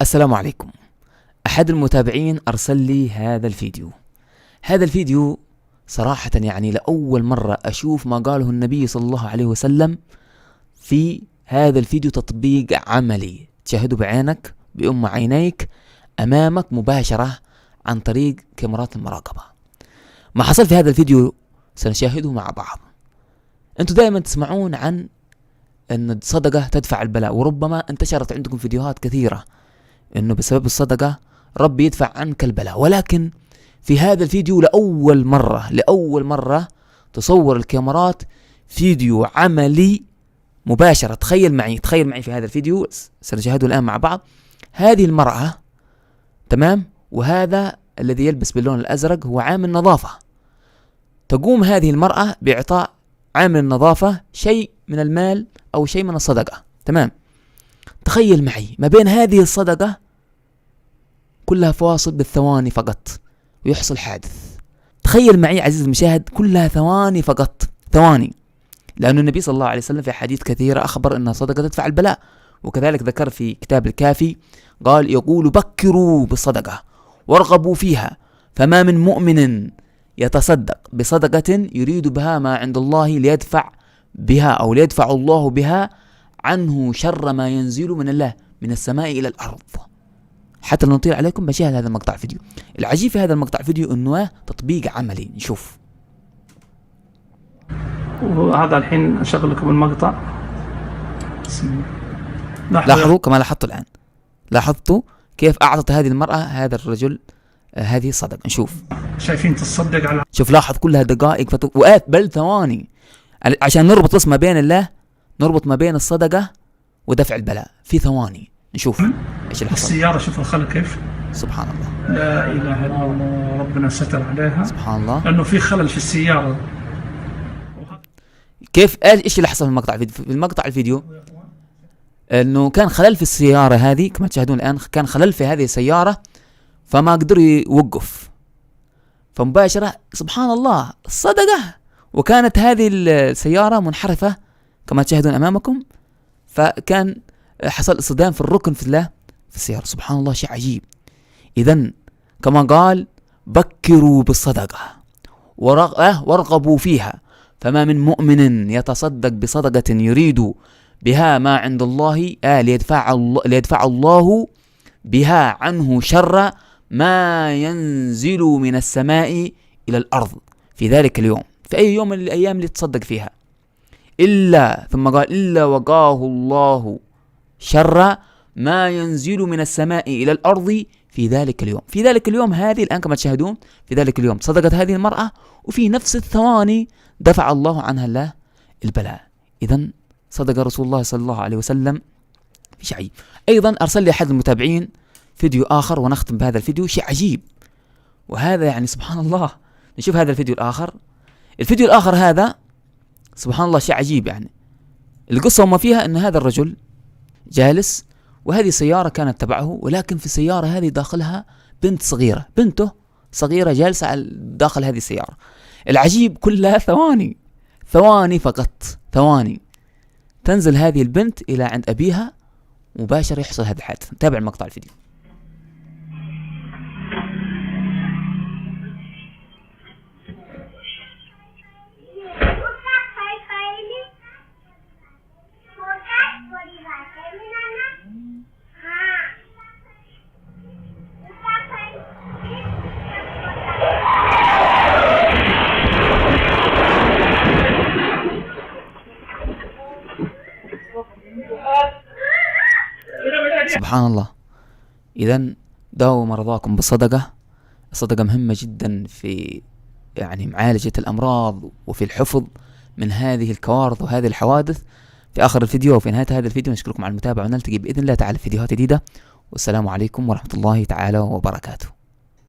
السلام عليكم. أحد المتابعين أرسل لي هذا الفيديو صراحة يعني لأول مرة أشوف ما قاله النبي صلى الله عليه وسلم في هذا الفيديو تطبيق عملي تشاهده بعينك بأم عينيك أمامك مباشرة عن طريق كاميرات المراقبة. ما حصل في هذا الفيديو سنشاهده مع بعض. أنتوا دائما تسمعون عن أن الصدقة تدفع البلاء، وربما انتشرت عندكم فيديوهات كثيرة أنه بسبب الصدقة ربي يدفع عنك البلاء، ولكن في هذا الفيديو لأول مرة تصور الكاميرات فيديو عملي مباشرة. تخيل معي في هذا الفيديو سنشاهده الآن مع بعض. هذه المرأة تمام، وهذا الذي يلبس باللون الأزرق هو عامل نظافة. تقوم هذه المرأة بإعطاء عامل النظافة شيء من المال أو شيء من الصدقة. تمام، تخيل معي ما بين هذه الصدقة كلها فواصل بالثواني فقط ويحصل حادث. تخيل معي عزيزي المشاهد، كلها ثواني فقط، ثواني، لأن النبي صلى الله عليه وسلم في حديث كثيرة أخبر أن الصدقة تدفع البلاء، وكذلك ذكر في كتاب الكافي قال يقول بكروا بالصدقة وارغبوا فيها، فما من مؤمن يتصدق بصدقة يريد بها ما عند الله ليدفع بها أو ليدفع الله بها عنه شر ما ينزل من الله من السماء إلى الأرض. حتى لو نطير عليكم بشاهد هذا المقطع فيديو. العجيب في هذا المقطع فيديو أنه تطبيق عملي. نشوف. وهذا الحين أشغل لكم المقطع. لاحظوا كما لاحظتوا الآن، لاحظتوا كيف أعطت هذه المرأة هذا الرجل هذه الصدقة. نشوف. شايفين تصدق على، شوف لاحظ كلها دقائق وقات بل ثواني، عشان نربط بس ما بين الله، نربط ما بين الصدقة ودفع البلاء في ثواني. نشوف ايش اللي حصل. السيارة شوف الخلق كيف، سبحان الله، لا إله إلا الله، ربنا ستر عليها سبحان الله، لأنه في خلل في السيارة. كيف ايش اللي حصل في المقطع الفيديو انه كان خلل في السيارة هذه كما تشاهدون الآن، كان خلل في هذه السيارة فما قدر يوقف، فمباشرة سبحان الله الصدقة، وكانت هذه السيارة منحرفة كما تشاهدون أمامكم، فكان حصل اصطدام في الركن في السيارة. سبحان الله، شيء عجيب. إذن كما قال بكروا بالصدقة وارغبوا فيها، فما من مؤمن يتصدق بصدقة يريد بها ما عند الله ليدفع الله بها عنه شر ما ينزل من السماء إلى الأرض في ذلك اليوم، في أي يوم من الأيام اللي تصدق فيها، ثم قال إلا وقاه الله شر ما ينزل من السماء إلى الأرض في ذلك اليوم. هذه الآن كما تشاهدون في ذلك اليوم صدقت هذه المرأة، وفي نفس الثواني دفع الله عنها البلاء. إذن صدق رسول الله صلى الله عليه وسلم في شيء عجيب. أيضا أرسل لي أحد المتابعين فيديو آخر ونختم بهذا الفيديو، شيء عجيب، وهذا يعني سبحان الله. نشوف هذا الفيديو الآخر هذا سبحان الله شيء عجيب. يعني القصة وما فيها أن هذا الرجل جالس وهذه سيارة كانت تبعه، ولكن في السيارة هذه داخلها بنته صغيرة جالسة داخل هذه السيارة. العجيب كلها ثواني فقط، ثواني تنزل هذه البنت إلى عند أبيها مباشرة يحصل هذا الحادث. تابع المقطع الفيديو. سبحان الله. إذن داووا مرضاكم بالصدقة. الصدقة مهمة جدا في يعني معالجة الأمراض وفي الحفظ من هذه الكوارث وهذه الحوادث. في آخر الفيديو وفي نهاية هذا الفيديو نشكركم على المتابعة، ونلتقي بإذن الله تعالى في فيديوهات جديدة، والسلام عليكم ورحمة الله تعالى وبركاته.